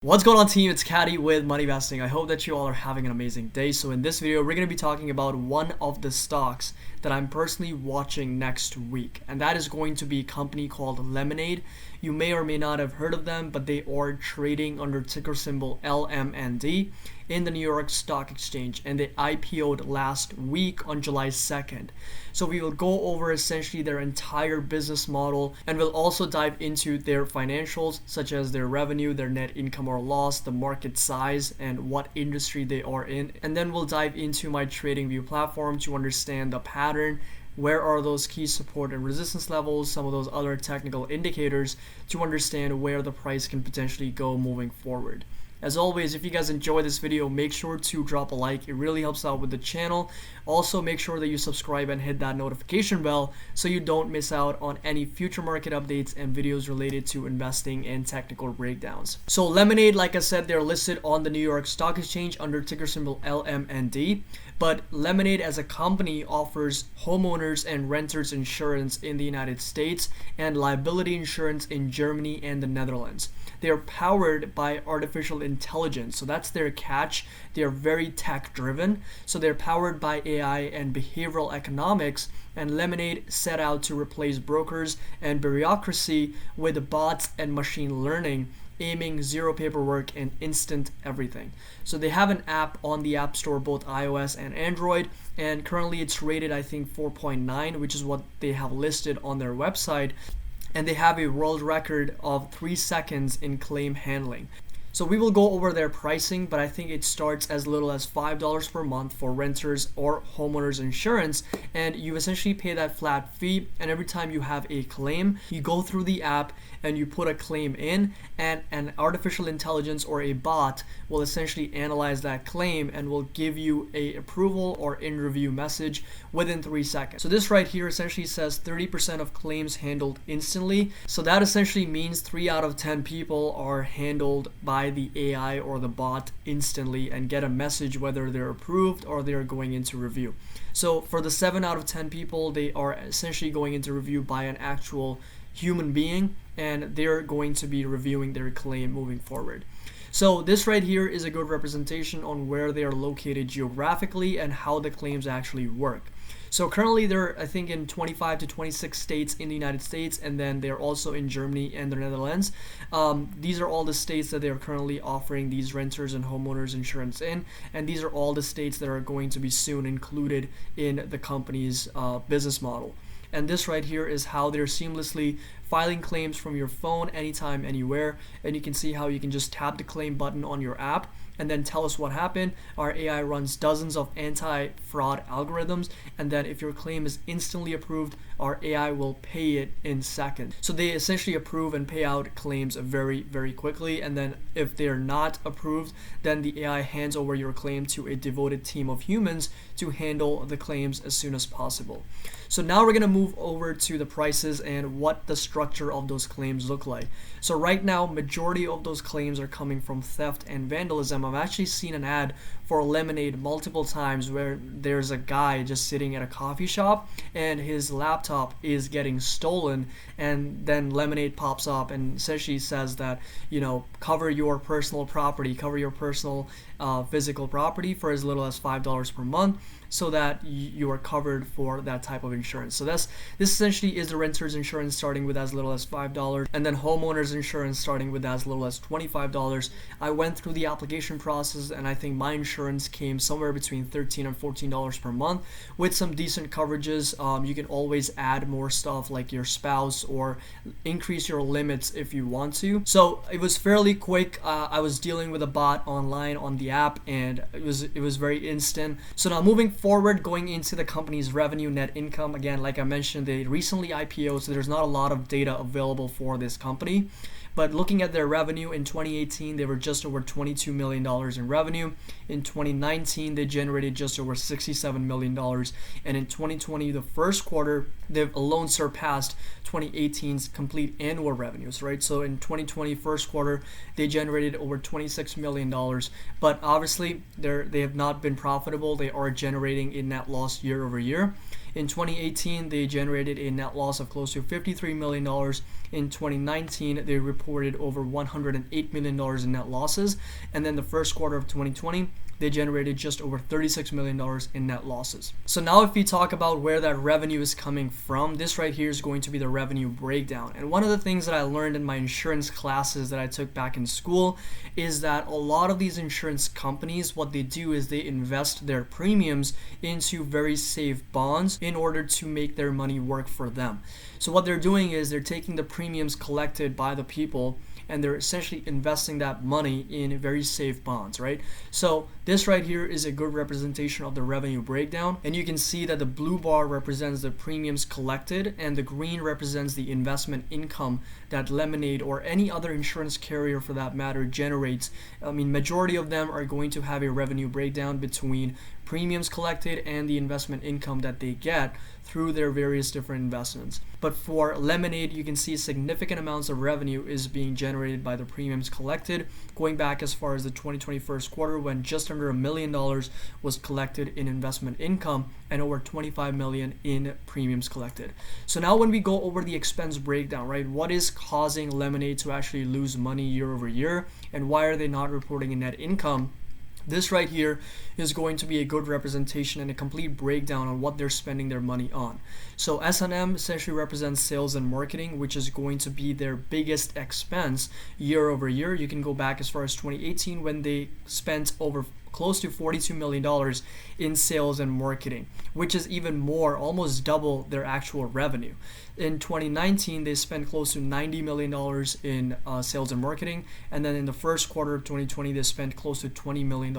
What's going on, team? It's Caddy with Money Investing. I hope that you all are having an amazing day. So in this video, we're going to be talking about one of the stocks that I'm personally watching next week, and that is going to be a company called Lmnd. You may or may not have heard of them, but they are trading under ticker symbol LMND in the New York Stock Exchange, and they IPO'd last week on July 2nd. So we will go over essentially their entire business model, and we'll also dive into their financials, such as their revenue, their net income or loss, the market size, and what industry they are in. And then we'll dive into my TradingView platform to understand the pattern. Where are those key support and resistance levels, some of those other technical indicators to understand where the price can potentially go moving forward. As always, if you guys enjoy this video, make sure to drop a like. It really helps out with the channel. Also, make sure that you subscribe and hit that notification bell so you don't miss out on any future market updates and videos related to investing and technical breakdowns. So Lmnd, like I said, they're listed on the New York Stock Exchange under ticker symbol LMND. But Lmnd as a company offers homeowners and renters insurance in the United States and liability insurance in Germany and the Netherlands. They are powered by artificial intelligence, so that's their catch. They are very tech driven, so they're powered by AI and behavioral economics, and Lmnd set out to replace brokers and bureaucracy with bots and machine learning, aiming zero paperwork and instant everything. So they have an app on the App Store, both iOS and Android, and currently it's rated I think 4.9, which is what they have listed on their website, and they have a world record of 3 seconds in claim handling. So we will go over their pricing, but I think it starts as little as $5 per month for renters or homeowners insurance, and you essentially pay that flat fee, and every time you have a claim, you go through the app and you put a claim in, and an artificial intelligence or a bot will essentially analyze that claim and will give you a approval or in review message within 3 seconds. So this right here essentially says 30% of claims handled instantly. So that essentially means 3 out of 10 people are handled by the AI or the bot instantly and get a message whether they're approved or they're going into review. So for the 7 out of 10 people, they are essentially going into review by an actual human being, and they're going to be reviewing their claim moving forward. So this right here is a good representation on where they are located geographically and how the claims actually work. So currently they're, I think, in 25 to 26 states in the United States, and then they're also in Germany and the Netherlands. These are all the states that they are currently offering these renters and homeowners insurance in, and these are all the states that are going to be soon included in the company's business model. And this right here is how they're seamlessly filing claims from your phone anytime, anywhere. And you can see how you can just tap the claim button on your app and then tell us what happened. Our AI runs dozens of anti-fraud algorithms, and then if your claim is instantly approved, our AI will pay it in seconds. So they essentially approve and pay out claims very, very quickly, and then if they're not approved, then the AI hands over your claim to a devoted team of humans to handle the claims as soon as possible. So now we're going to move over to the prices and what the structure of those claims look like. So right now, majority of those claims are coming from theft and vandalism. I've actually seen an ad for Lmnd multiple times where there's a guy just sitting at a coffee shop and his laptop is getting stolen, and then Lmnd pops up and essentially says that, you know, cover your personal property, cover your personal physical property for as little as $5 per month, so that you are covered for that type of insurance. So this essentially is the renter's insurance starting with as little as $5, and then homeowner's insurance starting with as little as $25. I went through the application process, and I think my insurance came somewhere between $13 and $14 per month with some decent coverages. You can always add more stuff like your spouse or increase your limits if you want to. So it was fairly quick. I was dealing with a bot online on the app, and it was very instant. So now moving forward, going into the company's revenue, net income, again, like I mentioned, they recently IPO'd, so there's not a lot of data available for this company. But looking at their revenue in 2018, they were just over $22 million in revenue. In 2019, they generated just over $67 million. And in 2020, the first quarter, they've alone surpassed 2018's complete annual revenues, right? So in 2020 first quarter, they generated over $26 million. But obviously, they have not been profitable. They are generating a net loss year over year. In 2018, they generated a net loss of close to $53 million. In 2019, they reported over $108 million in net losses. And then the first quarter of 2020, they generated just over $36 million in net losses. So now if we talk about where that revenue is coming from, this right here is going to be the revenue breakdown. And one of the things that I learned in my insurance classes that I took back in school is that a lot of these insurance companies, what they do is they invest their premiums into very safe bonds in order to make their money work for them. So what they're doing is they're taking the premiums collected by the people and they're essentially investing that money in very safe bonds, right? So this right here is a good representation of the revenue breakdown, and you can see that the blue bar represents the premiums collected and the green represents the investment income that Lemonade or any other insurance carrier for that matter generates. I mean, majority of them are going to have a revenue breakdown between premiums collected and the investment income that they get through their various different investments. But for Lemonade, you can see significant amounts of revenue is being generated by the premiums collected, going back as far as the 2021 quarter when just under $1 million was collected in investment income and over $25 million in premiums collected. So now when we go over the expense breakdown, right, what is causing Lemonade to actually lose money year over year, and why are they not reporting a net income? This right here is going to be a good representation and a complete breakdown on what they're spending their money on. So S&M essentially represents sales and marketing, which is going to be their biggest expense year over year. You can go back as far as 2018 when they spent over close to $42 million in sales and marketing, which is even more, almost double their actual revenue. In 2019, they spent close to $90 million in sales and marketing, and then in the first quarter of 2020, they spent close to $20 million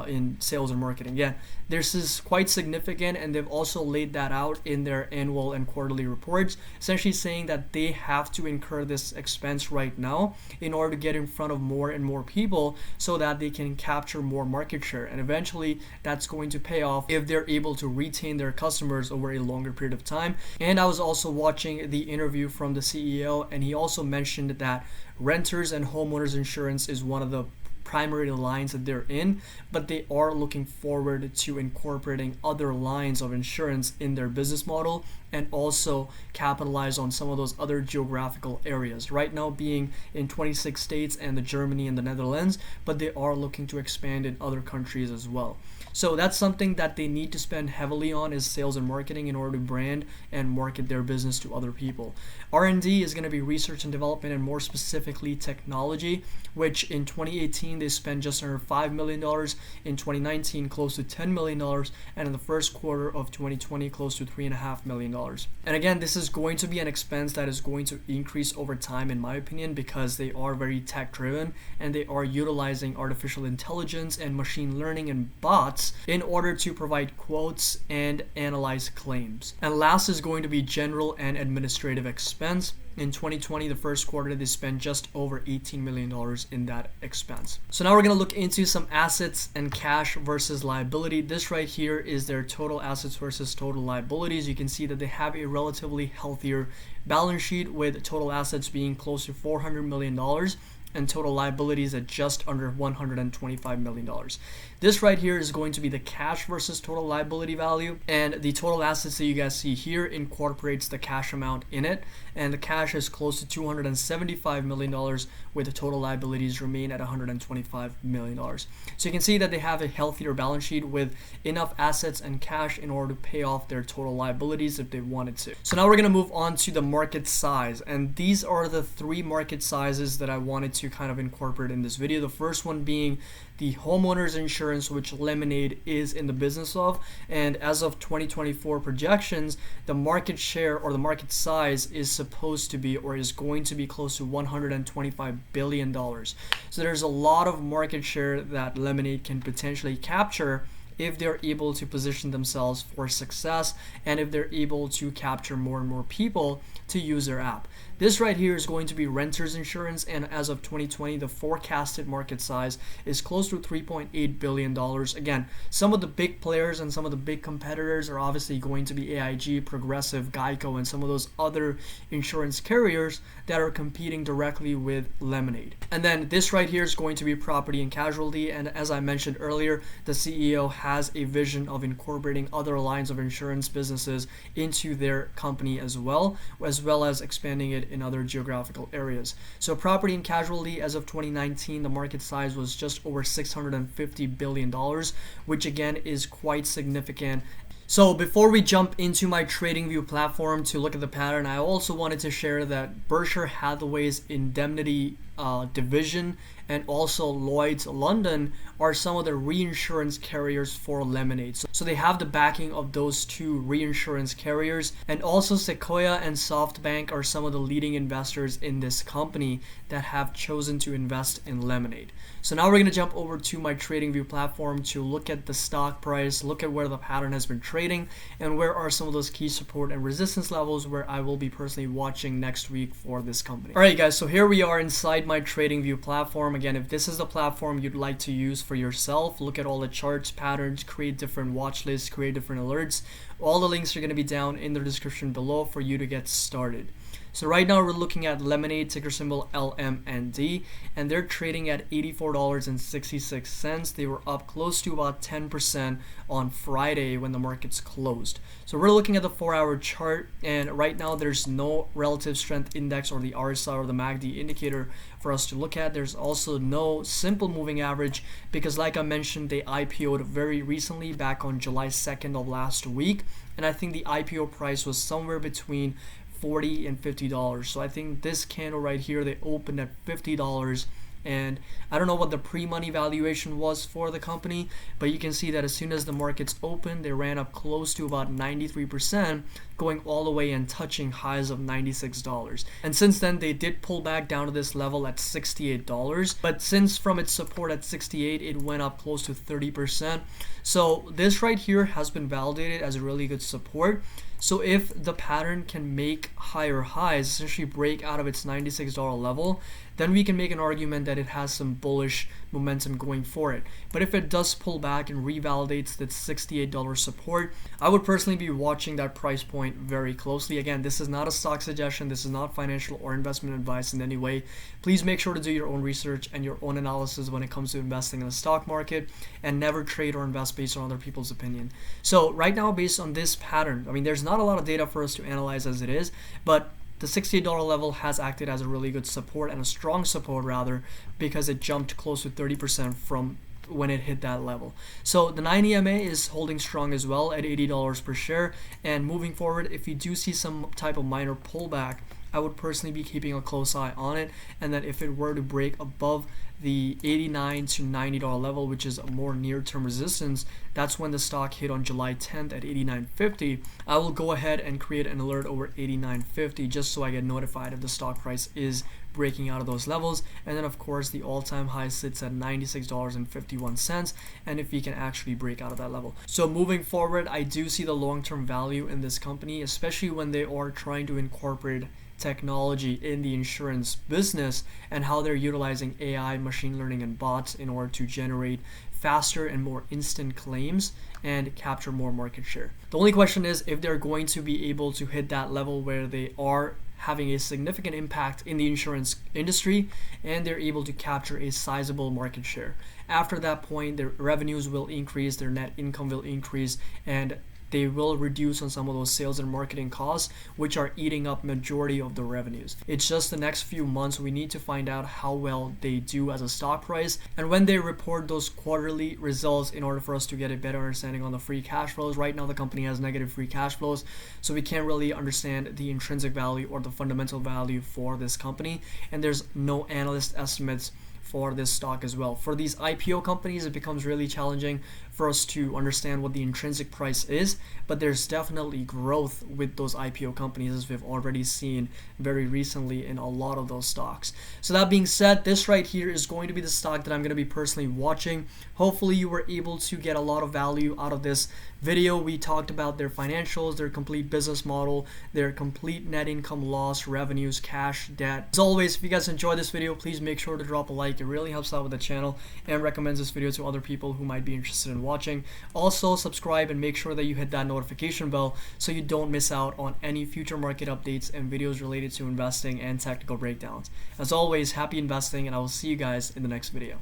in sales and marketing. Yeah, this is quite significant, and they've also laid that out in their annual and quarterly reports, essentially saying that they have to incur this expense right now in order to get in front of more and more people so that they can capture more market share, and eventually that's going to pay off if they're able to retain their customers over a longer period of time. And I was also watching the interview from the CEO, and he also mentioned that renters and homeowners insurance is one of the primary lines that they're in, but they are looking forward to incorporating other lines of insurance in their business model and also capitalize on some of those other geographical areas. Right now being in 26 states and the Germany and the Netherlands, but they are looking to expand in other countries as well. So that's something that they need to spend heavily on, is sales and marketing, in order to brand and market their business to other people. R&D is going to be research and development, and more specifically technology, which in 2018 they spent just under $5 million, in 2019 close to $10 million, and in the first quarter of 2020 close to $3.5 million. And again, this is going to be an expense that is going to increase over time in my opinion, because they are very tech driven and they are utilizing artificial intelligence and machine learning and bots in order to provide quotes and analyze claims. And last is going to be general and administrative expense. In 2020, the first quarter, they spent just over $18 million in that expense. So now we're going to look into some assets and cash versus liability. This right here is their total assets versus total liabilities. You can see that they have a relatively healthier balance sheet, with total assets being close to $400 million and total liabilities at just under $125 million. This right here is going to be the cash versus total liability value, and the total assets that you guys see here incorporates the cash amount in it, and the cash is close to $275 million, with the total liabilities remain at $125 million. So you can see that they have a healthier balance sheet with enough assets and cash in order to pay off their total liabilities if they wanted to. So now we're going to move on to the market size, and these are the three market sizes that I wanted to kind of incorporate in this video. The first one being the homeowners insurance, which Lemonade is in the business of, and as of 2024 projections, the market share or the market size is supposed to be, or is going to be, close to $125 billion. So there's a lot of market share that Lemonade can potentially capture if they're able to position themselves for success and if they're able to capture more and more people to use their app. This right here is going to be renters insurance, and as of 2020, the forecasted market size is close to $3.8 billion. Again, some of the big players and some of the big competitors are obviously going to be AIG, Progressive, Geico, and some of those other insurance carriers that are competing directly with Lemonade. And then this right here is going to be property and casualty, and as I mentioned earlier, the CEO has a vision of incorporating other lines of insurance businesses into their company as well as expanding it in other geographical areas. So property and casualty, as of 2019, the market size was just over $650 billion, which again is quite significant. So before we jump into my TradingView platform to look at the pattern, I also wanted to share that Berkshire Hathaway's indemnity division and also Lloyd's London are some of the reinsurance carriers for Lemonade. So they have the backing of those two reinsurance carriers, and also Sequoia and SoftBank are some of the leading investors in this company that have chosen to invest in Lemonade. So now we're going to jump over to my TradingView platform to look at the stock price, look at where the pattern has been trading, and where are some of those key support and resistance levels where I will be personally watching next week for this company. Alright guys, so here we are inside my TradingView platform. Again, if this is the platform you'd like to use for yourself, look at all the charts, patterns, create different watch lists, create different alerts. All the links are going to be down in the description below for you to get started. So right now we're looking at Lemonade, ticker symbol LMND, and they're trading at $84.66. They were up close to about 10% on Friday when the markets closed. So we're looking at the 4-hour chart, and right now there's no relative strength index or the RSI or the MACD indicator for us to look at. There's also no simple moving average because, like I mentioned, they IPO'd very recently back on July 2nd of last week, and I think the IPO price was somewhere between $40 and $50. So I think this candle right here, they opened at $50, and I don't know what the pre-money valuation was for the company, but you can see that as soon as the markets opened, they ran up close to about 93%, going all the way and touching highs of $96. And since then, they did pull back down to this level at $68, but since from its support at 68, it went up close to 30%. So this right here has been validated as a really good support. So if the pattern can make higher highs, essentially break out of its $96 level, then we can make an argument that it has some bullish momentum going for it. But if it does pull back and revalidates that $68 support, I would personally be watching that price point very closely. Again, this is not a stock suggestion. This is not financial or investment advice in any way. Please make sure to do your own research and your own analysis when it comes to investing in the stock market, and never trade or invest based on other people's opinion. So right now, based on this pattern, I mean, there's not a lot of data for us to analyze as it is, but the $68 level has acted as a really good support, and a strong support rather, because it jumped close to 30% from when it hit that level. So the 9 EMA is holding strong as well at $80 per share, and moving forward, if you do see some type of minor pullback, I would personally be keeping a close eye on it, and that if it were to break above the $89 to $90 level, which is a more near-term resistance, that's when the stock hit on July 10th at $89.50. I will go ahead and create an alert over $89.50 just so I get notified if the stock price is breaking out of those levels. And then of course the all-time high sits at $96.51, and if we can actually break out of that level. So moving forward, I do see the long-term value in this company, especially when they are trying to incorporate technology in the insurance business and how they're utilizing AI, machine learning, and bots in order to generate faster and more instant claims and capture more market share. The only question is if they're going to be able to hit that level where they are having a significant impact in the insurance industry and they're able to capture a sizable market share. After that point, their revenues will increase, their net income will increase, and they will reduce on some of those sales and marketing costs, which are eating up majority of the revenues. It's just the next few months we need to find out how well they do as a stock price, and when they report those quarterly results in order for us to get a better understanding on the free cash flows. Right now the company has negative free cash flows, so we can't really understand the intrinsic value or the fundamental value for this company, and there's no analyst estimates for this stock as well. For these IPO companies, it becomes really challenging for us to understand what the intrinsic price is, but there's definitely growth with those IPO companies, as we've already seen very recently in a lot of those stocks. So that being said, this right here is going to be the stock that I'm going to be personally watching. Hopefully you were able to get a lot of value out of this video. We talked about their financials, their complete business model, their complete net income, loss, revenues, cash, debt. As always, if you guys enjoyed this video, please make sure to drop a like. It really helps out with the channel and recommends this video to other people who might be interested in watching. Also, subscribe and make sure that you hit that notification bell so you don't miss out on any future market updates and videos related to investing and technical breakdowns. As always, happy investing, and I will see you guys in the next video.